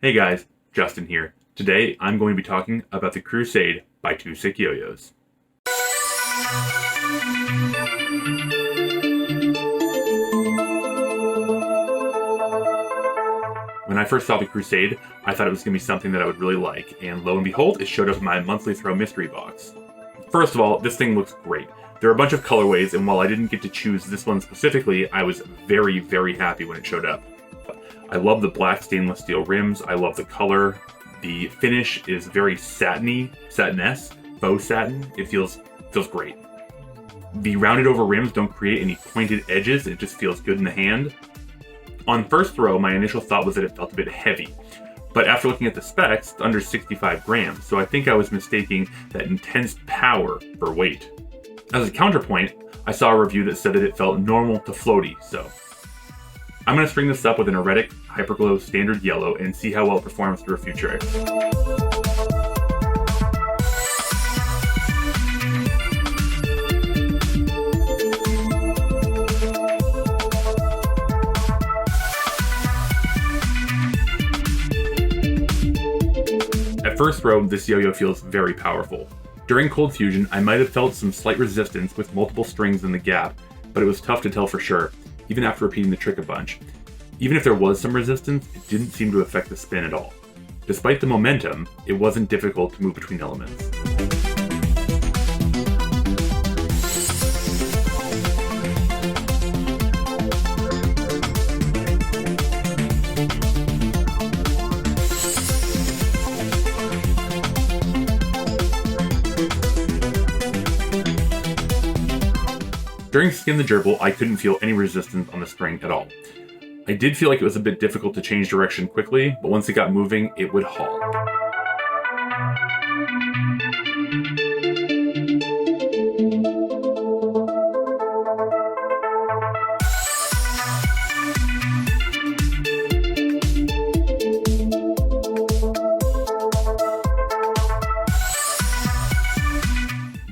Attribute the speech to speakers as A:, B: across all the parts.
A: Hey guys, Justin here. Today I'm going to be talking about the Crusade by 2SickYoyos. When I first saw the Crusade, I thought it was going to be something that I would really like, and lo and behold, it showed up in my monthly throw mystery box. First of all, this thing looks great. There are a bunch of colorways, and while I didn't get to choose this one specifically, I was very, very happy when it showed up. I love the black stainless steel rims. I love the color. The finish is very satiny, satin-esque, faux satin. It feels great. The rounded over rims don't create any pointed edges. It just feels good in the hand. On first throw, my initial thought was that it felt a bit heavy. But after looking at the specs, it's under 65 grams. So I think I was mistaking that intense power for weight. As a counterpoint, I saw a review that said that it felt normal to floaty, so I'm going to string this up with an Airetic Hyperglo Standard Yellow and see how well it performs through a few tricks. At first throw, this yo-yo feels very powerful. During cold fusion, I might have felt some slight resistance with multiple strings in the gap, but it was tough to tell for sure, even after repeating the trick a bunch. Even if there was some resistance, it didn't seem to affect the spin at all. Despite the momentum, it wasn't difficult to move between elements. During Skin the Gerbil, I couldn't feel any resistance on the spring at all. I did feel like it was a bit difficult to change direction quickly, but once it got moving, it would haul.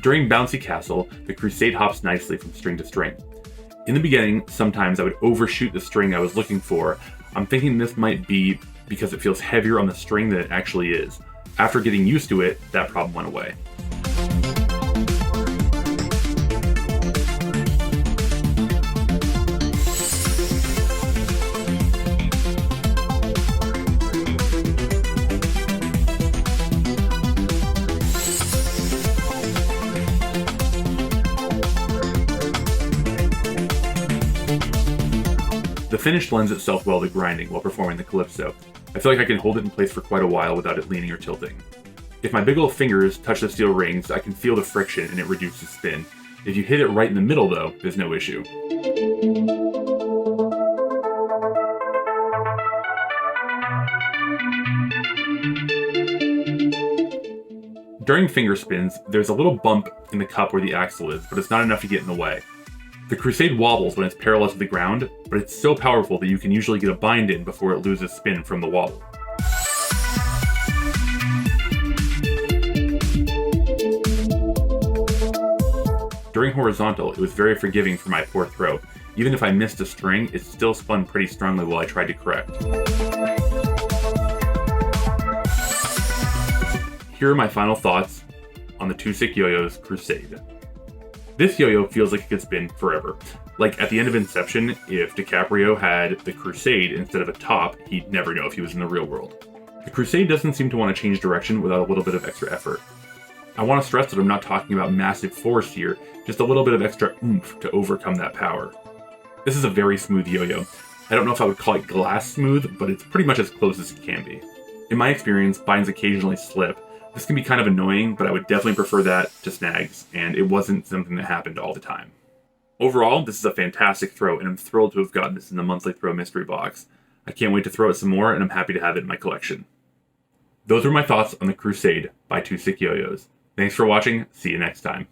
A: During Bouncy Castle, the Crusade hops nicely from string to string. In the beginning, sometimes I would overshoot the string I was looking for. I'm thinking this might be because it feels heavier on the string than it actually is. After getting used to it, that problem went away. The finish lends itself well to grinding while performing the calypso. I feel like I can hold it in place for quite a while without it leaning or tilting. If my big old fingers touch the steel rings, I can feel the friction and it reduces spin. If you hit it right in the middle though, there's no issue. During finger spins, there's a little bump in the cup where the axle is, but it's not enough to get in the way. The Crusade wobbles when it's parallel to the ground, but it's so powerful that you can usually get a bind in before it loses spin from the wobble. During horizontal, it was very forgiving for my poor throw. Even if I missed a string, it still spun pretty strongly while I tried to correct. Here are my final thoughts on the 2SickYoyos Crusade. This yo-yo feels like it could spin forever. Like at the end of Inception, if DiCaprio had the Crusade instead of a top, he'd never know if he was in the real world. The Crusade doesn't seem to want to change direction without a little bit of extra effort. I want to stress that I'm not talking about massive force here, just a little bit of extra oomph to overcome that power. This is a very smooth yo-yo. I don't know if I would call it glass smooth, but it's pretty much as close as it can be. In my experience, binds occasionally slip. This can be kind of annoying, but I would definitely prefer that to snags, and it wasn't something that happened all the time. Overall, this is a fantastic throw, and I'm thrilled to have gotten this in the monthly throw mystery box. I can't wait to throw it some more, and I'm happy to have it in my collection. Those are my thoughts on the Crusade by 2SickYoyos. Thanks for watching, see you next time.